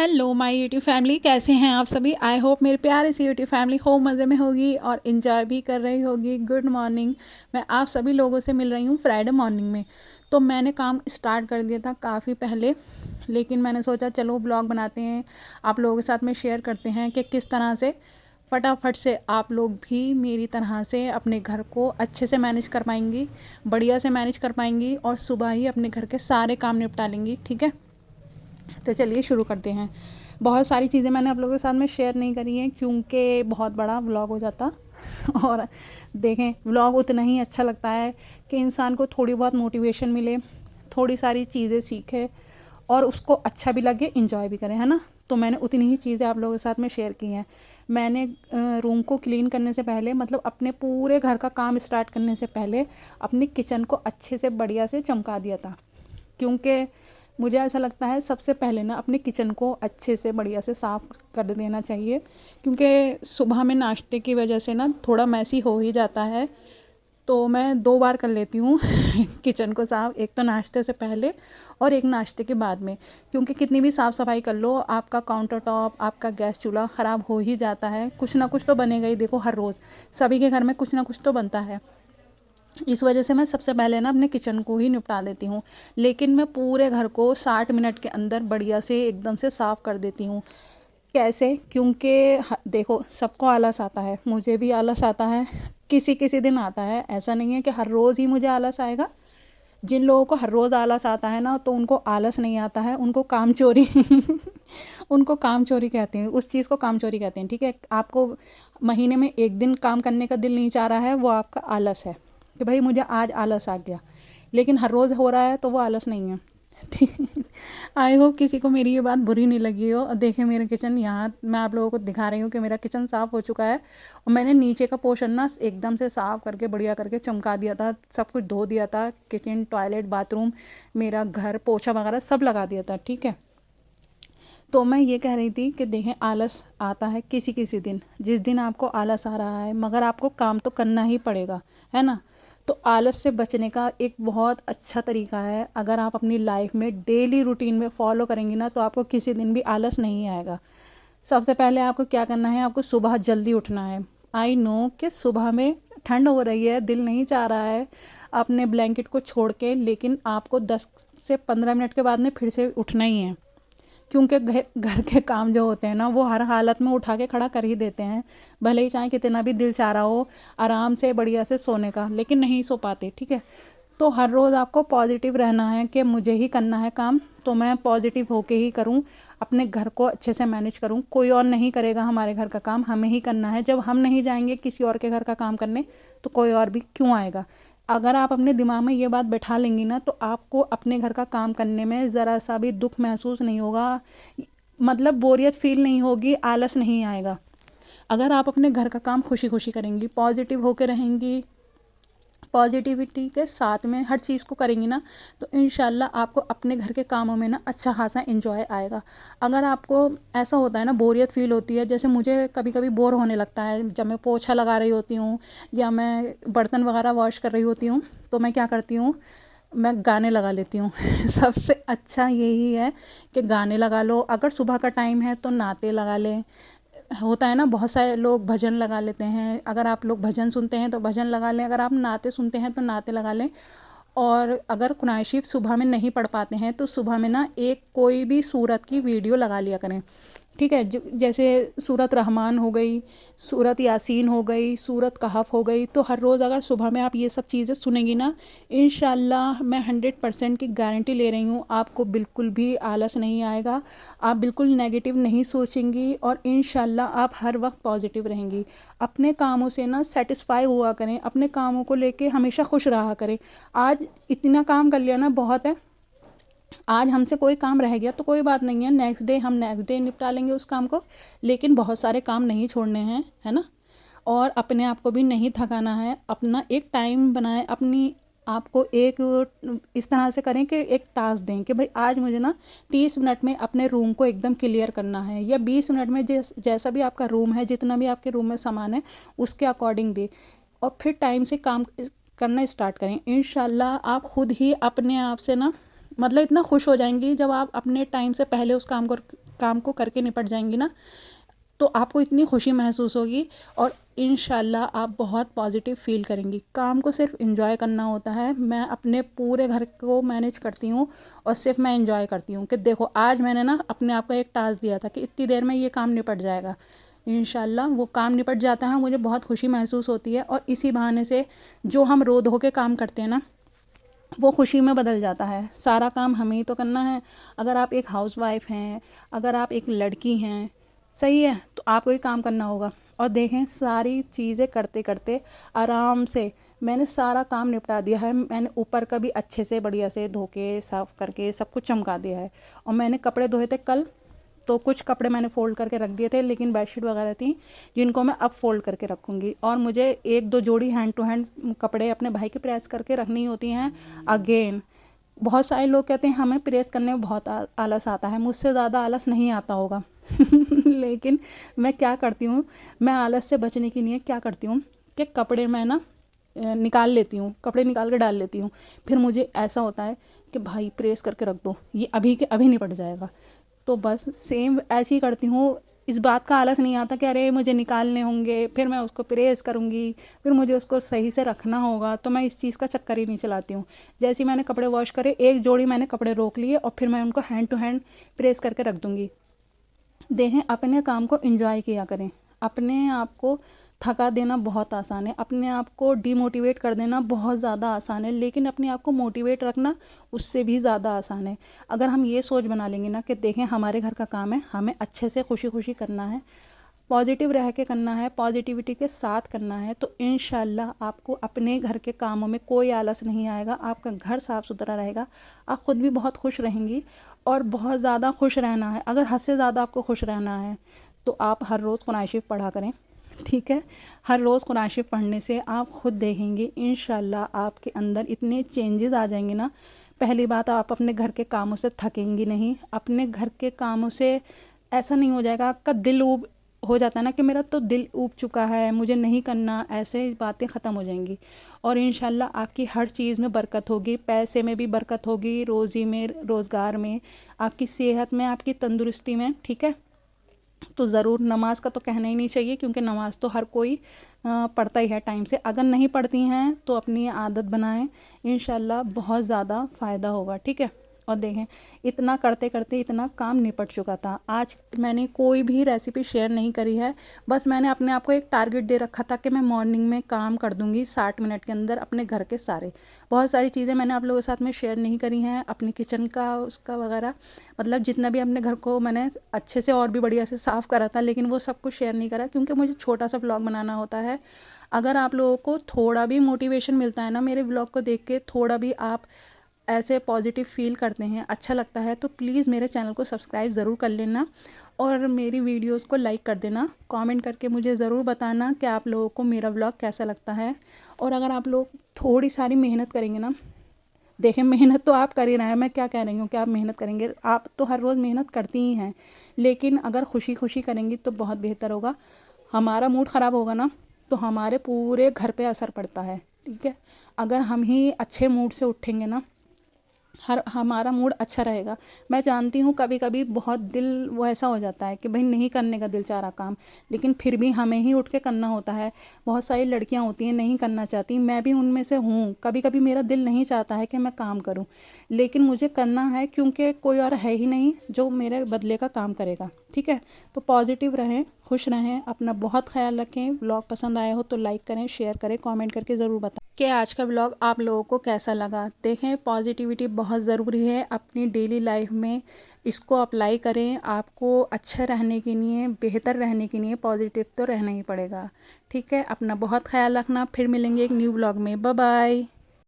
Hello my YouTube family, कैसे हैं आप सभी। आई होप मेरे प्यारे से यूट्यूब फैमिली खूब मज़े में होगी और इन्जॉय भी कर रही होगी। Good morning. मैं आप सभी लोगों से मिल रही हूँ फ्राइडे मॉर्निंग में। तो मैंने काम स्टार्ट कर दिया था काफ़ी पहले, लेकिन मैंने सोचा चलो ब्लॉग बनाते हैं, आप लोगों के साथ में शेयर करते हैं कि किस तरह से फटाफट से आप लोग भी मेरी तरह से अपने घर को अच्छे से मैनेज कर पाएंगी, बढ़िया से मैनेज कर पाएंगी और सुबह ही अपने घर के सारे काम निपटा लेंगी। ठीक है, तो चलिए शुरू करते हैं। बहुत सारी चीज़ें मैंने आप लोगों के साथ में शेयर नहीं करी हैं क्योंकि बहुत बड़ा व्लॉग हो जाता और देखें व्लॉग उतना ही अच्छा लगता है कि इंसान को थोड़ी बहुत मोटिवेशन मिले, थोड़ी सारी चीज़ें सीखे और उसको अच्छा भी लगे, इंजॉय भी करें, है ना। तो मैंने उतनी ही चीज़ें आप लोगों के साथ में शेयर की हैं। मैंने रूम को क्लीन करने से पहले, मतलब अपने पूरे घर का काम स्टार्ट करने से पहले अपनी किचन को अच्छे से बढ़िया से चमका दिया था, क्योंकि मुझे ऐसा लगता है सबसे पहले ना अपने किचन को अच्छे से बढ़िया से साफ़ कर देना चाहिए, क्योंकि सुबह में नाश्ते की वजह से ना थोड़ा मैसी हो ही जाता है। तो मैं 2 बार कर लेती हूँ किचन को साफ़, एक तो नाश्ते से पहले और एक नाश्ते के बाद में, क्योंकि कितनी भी साफ़ सफाई कर लो आपका काउंटर टॉप, आपका गैस चूल्हा ख़राब हो ही जाता है। कुछ ना कुछ तो बनेगा ही, देखो हर रोज़ सभी के घर में कुछ ना कुछ तो बनता है। इस वजह से मैं सबसे पहले ना अपने किचन को ही निपटा देती हूँ, लेकिन मैं पूरे घर को 60 मिनट के अंदर बढ़िया से एकदम से साफ़ कर देती हूँ। कैसे? क्योंकि देखो सबको आलस आता है, मुझे भी आलस आता है, किसी किसी दिन आता है, ऐसा नहीं है कि हर रोज़ ही मुझे आलस आएगा। जिन लोगों को हर रोज़ आलस आता है ना, तो उनको आलस नहीं आता है, उनको काम चोरी उनको काम चोरी कहते हैं, उस चीज़ को काम चोरी कहते हैं। ठीक है, आपको महीने में एक दिन काम करने का दिल नहीं चाह रहा है, वो आपका आलस है कि भाई मुझे आज आलस आ गया, लेकिन हर रोज़ हो रहा है तो वो आलस नहीं है। ठीक, आई होप किसी को मेरी ये बात बुरी नहीं लगी हो। और देखें मेरे किचन, यहाँ मैं आप लोगों को दिखा रही हूँ कि मेरा किचन साफ़ हो चुका है और मैंने नीचे का पोर्शन ना एकदम से साफ़ करके बढ़िया करके चमका दिया था, सब कुछ धो दिया था, किचन टॉयलेट बाथरूम मेरा घर पोछा वगैरह सब लगा दिया था। ठीक है, तो मैं ये कह रही थी कि देखें आलस आता है किसी किसी दिन, जिस दिन आपको आलस आ रहा है मगर आपको काम तो करना ही पड़ेगा, है ना। तो आलस से बचने का एक बहुत अच्छा तरीका है, अगर आप अपनी लाइफ में डेली रूटीन में फॉलो करेंगी ना तो आपको किसी दिन भी आलस नहीं आएगा। सबसे पहले आपको क्या करना है, आपको सुबह जल्दी उठना है। आई नो कि सुबह में ठंड हो रही है, दिल नहीं चाह रहा है अपने ब्लैंकेट को छोड़ के, लेकिन आपको 10 से 15 मिनट के बाद में फिर से उठना ही है, क्योंकि घर घर के काम जो होते हैं ना वो हर हालत में उठा के खड़ा कर ही देते हैं, भले ही चाहे कितना भी दिल चाह रहा हो आराम से बढ़िया से सोने का, लेकिन नहीं सो पाते। ठीक है, तो हर रोज़ आपको पॉजिटिव रहना है कि मुझे ही करना है काम, तो मैं पॉजिटिव होके ही करूं, अपने घर को अच्छे से मैनेज करूं। कोई और नहीं करेगा हमारे घर का काम, हमें ही करना है। जब हम नहीं जाएंगे किसी और के घर का काम करने तो कोई और भी क्यों आएगा। अगर आप अपने दिमाग में ये बात बैठा लेंगी ना तो आपको अपने घर का काम करने में ज़रा सा भी दुख महसूस नहीं होगा, मतलब बोरियत फील नहीं होगी, आलस नहीं आएगा। अगर आप अपने घर का काम खुशी खुशी करेंगी, पॉजिटिव होकर रहेंगी, पॉजिटिविटी के साथ में हर चीज़ को करेंगी ना, तो इंशाल्लाह आपको अपने घर के कामों में ना अच्छा खासा एंजॉय आएगा। अगर आपको ऐसा होता है ना, बोरियत फील होती है, जैसे मुझे कभी कभी बोर होने लगता है जब मैं पोछा लगा रही होती हूँ या मैं बर्तन वगैरह वॉश कर रही होती हूँ, तो मैं क्या करती हूँ, मैं गाने लगा लेती हूँ सबसे अच्छा यही है कि गाने लगा लो। अगर सुबह का टाइम है तो नाते लगा लें, होता है ना बहुत सारे लोग भजन लगा लेते हैं, अगर आप लोग भजन सुनते हैं तो भजन लगा लें, अगर आप नाते सुनते हैं तो नाते लगा लें। और अगर कुरान शरीफ सुबह में नहीं पढ़ पाते हैं तो सुबह में ना एक कोई भी सूरत की वीडियो लगा लिया करें। ठीक है, जैसे सूरत रहमान हो गई, सूरत यासीन हो गई, सूरत कहफ हो गई, तो हर रोज़ अगर सुबह में आप ये सब चीज़ें सुनेंगी ना, इंशाल्लाह मैं 100% की गारंटी ले रही हूँ, आपको बिल्कुल भी आलस नहीं आएगा, आप बिल्कुल नेगेटिव नहीं सोचेंगी और इंशाल्लाह आप हर वक्त पॉजिटिव रहेंगी। अपने कामों से ना सेटिस्फाई हुआ करें, अपने कामों को लेके हमेशा खुश रहा करें। आज इतना काम कर लिया ना बहुत है, आज हमसे कोई काम रह गया तो कोई बात नहीं है, नेक्स्ट डे हम नेक्स्ट डे निपटा लेंगे उस काम को, लेकिन बहुत सारे काम नहीं छोड़ने हैं, है ना। और अपने आप को भी नहीं थकाना है, अपना एक टाइम बनाएं, अपनी आपको एक इस तरह से करें कि एक टास्क दें कि भाई आज मुझे ना 30 मिनट में अपने रूम को एकदम क्लियर करना है, या 20 मिनट में जैसा भी आपका रूम है, जितना भी आपके रूम में सामान है उसके अकॉर्डिंग दें, और फिर टाइम से काम करना स्टार्ट करें। इंशाल्लाह आप खुद ही अपने आप से ना, मतलब इतना खुश हो जाएंगी जब आप अपने टाइम से पहले उस काम को काम को करके निपट जाएंगी ना, तो आपको इतनी खुशी महसूस होगी और इंशाल्लाह आप बहुत पॉजिटिव फ़ील करेंगी। काम को सिर्फ एंजॉय करना होता है। मैं अपने पूरे घर को मैनेज करती हूँ और सिर्फ मैं एंजॉय करती हूँ कि देखो आज मैंने ना अपने आप को एक टास्क दिया था कि इतनी देर में ये काम निपट जाएगा। इंशाल्लाह वो काम निपट जाता है, मुझे बहुत खुशी महसूस होती है और इसी बहाने से जो हम रो धो के काम करते हैं ना, वो खुशी में बदल जाता है। सारा काम हमें ही तो करना है। अगर आप एक हाउसवाइफ हैं, अगर आप एक लड़की हैं, सही है, तो आपको ही काम करना होगा। और देखें सारी चीज़ें करते करते आराम से मैंने सारा काम निपटा दिया है। मैंने ऊपर का भी अच्छे से बढ़िया से धो के साफ़ करके सब कुछ चमका दिया है। और मैंने कपड़े धोए थे कल, तो कुछ कपड़े मैंने फ़ोल्ड करके रख दिए थे, लेकिन बेडशीट वगैरह थी जिनको मैं अब फ़ोल्ड करके रखूँगी। और मुझे एक दो जोड़ी हैंड टू हैंड कपड़े अपने भाई के प्रेस करके रखनी होती हैं अगेन। बहुत सारे लोग कहते हैं हमें प्रेस करने में बहुत आलस आता है, मुझसे ज़्यादा आलस नहीं आता होगा लेकिन मैं क्या करती हूँ, मैं आलस से बचने के लिए क्या करती हूँ कि कपड़े मैं ना निकाल लेती हूँ, कपड़े निकाल के डाल लेती हूँ। फिर मुझे ऐसा होता है कि भाई प्रेस करके रख दो, ये अभी के अभी निपट जाएगा। तो बस सेम ऐसे ही करती हूँ। इस बात का आलस नहीं आता कि अरे मुझे निकालने होंगे, फिर मैं उसको प्रेस करूँगी, फिर मुझे उसको सही से रखना होगा, तो मैं इस चीज़ का चक्कर ही नहीं चलाती हूँ। जैसे ही मैंने कपड़े वॉश करे, एक जोड़ी मैंने कपड़े रोक लिए और फिर मैं उनको हैंड टू हैंड प्रेस करके रख दूँगी। देखें अपने काम को एंजॉय किया करें। अपने आप को थका देना बहुत आसान है, अपने आप को डिमोटिवेट कर देना बहुत ज़्यादा आसान है, लेकिन अपने आप को मोटिवेट रखना उससे भी ज़्यादा आसान है। अगर हम ये सोच बना लेंगे ना कि देखें हमारे घर का काम है, हमें अच्छे से खुशी खुशी करना है, पॉजिटिव रह के करना है, पॉजिटिविटी के साथ करना है, तो इंशाल्लाह आपको अपने घर के कामों में कोई आलस नहीं आएगा। आपका घर साफ़ सुथरा रहेगा, आप ख़ुद भी बहुत खुश रहेंगी। और बहुत ज़्यादा खुश रहना है, अगर हद से ज़्यादा आपको खुश रहना है तो आप हर रोज़ कुरान शरीफ पढ़ा करें, ठीक है। हर रोज़ कुरान शरीफ पढ़ने से आप ख़ुद देखेंगे इंशाल्लाह आपके अंदर इतने चेंजेस आ जाएंगे ना। पहली बात, आप अपने घर के कामों से थकेंगी नहीं। अपने घर के कामों से ऐसा नहीं हो जाएगा, आपका दिल ऊब हो जाता है ना कि मेरा तो दिल ऊब चुका है, मुझे नहीं करना, ऐसे बातें ख़त्म हो जाएंगी। और इंशाल्लाह आपकी हर चीज़ में बरकत होगी, पैसे में भी बरकत होगी, रोज़ी में, रोज़गार में, आपकी सेहत में, आपकी तंदुरुस्ती में, ठीक है। तो ज़रूर नमाज़ का तो कहना ही नहीं चाहिए, क्योंकि नमाज़ तो हर कोई पढ़ता ही है टाइम से। अगर नहीं पढ़ती हैं तो अपनी आदत बनाएं, इंशाल्लाह बहुत ज़्यादा फ़ायदा होगा, ठीक है। और देखें इतना करते करते इतना काम निपट चुका था। आज मैंने कोई भी रेसिपी शेयर नहीं करी है, बस मैंने अपने आप को एक टारगेट दे रखा था कि मैं मॉर्निंग में काम कर दूंगी 60 मिनट के अंदर अपने घर के सारे। बहुत सारी चीज़ें मैंने आप लोगों के साथ में शेयर नहीं करी हैं, अपनी किचन का उसका वगैरह, मतलब जितना भी अपने घर को मैंने अच्छे से और भी बढ़िया से साफ़ करा था, लेकिन वो सब कुछ शेयर नहीं करा क्योंकि मुझे छोटा सा व्लॉग बनाना होता है। अगर आप लोगों को थोड़ा भी मोटिवेशन मिलता है ना मेरे व्लॉग को देख के, थोड़ा भी आप ऐसे पॉजिटिव फील करते हैं, अच्छा लगता है, तो प्लीज़ मेरे चैनल को सब्सक्राइब ज़रूर कर लेना और मेरी वीडियोस को लाइक कर देना। कमेंट करके मुझे ज़रूर बताना कि आप लोगों को मेरा व्लॉग कैसा लगता है। और अगर आप लोग थोड़ी सारी मेहनत करेंगे ना, देखें मेहनत तो आप कर ही रहे हैं, मैं क्या कह रही हूँ कि आप मेहनत करेंगे, आप तो हर रोज़ मेहनत करती ही हैं, लेकिन अगर खुशी खुशी करेंगी तो बहुत बेहतर होगा। हमारा मूड ख़राब होगा ना तो हमारे पूरे घर पे असर पड़ता है, ठीक है। अगर हम ही अच्छे मूड से उठेंगे ना, हमारा मूड अच्छा रहेगा। मैं जानती हूँ कभी कभी बहुत दिल वो ऐसा हो जाता है कि भाई नहीं करने का दिल चाह रहा काम, लेकिन फिर भी हमें ही उठ के करना होता है। बहुत सारी लड़कियाँ होती हैं नहीं करना चाहती, मैं भी उनमें से हूँ। कभी कभी मेरा दिल नहीं चाहता है कि मैं काम करूँ, लेकिन मुझे करना है क्योंकि कोई और है ही नहीं जो मेरे बदले का काम करेगा, ठीक है। तो पॉजिटिव रहें, खुश रहें, अपना बहुत ख्याल रखें। व्लॉग पसंद आया हो तो लाइक करें, शेयर करें, कमेंट करके ज़रूर बताएं कि आज का व्लॉग आप लोगों को कैसा लगा। देखें पॉजिटिविटी बहुत ज़रूरी है अपनी डेली लाइफ में, इसको अप्लाई करें। आपको अच्छा रहने के लिए, बेहतर रहने के लिए पॉजिटिव तो रहना ही पड़ेगा, ठीक है। अपना बहुत ख्याल रखना, फिर मिलेंगे एक न्यू व्लॉग में। Bye bye.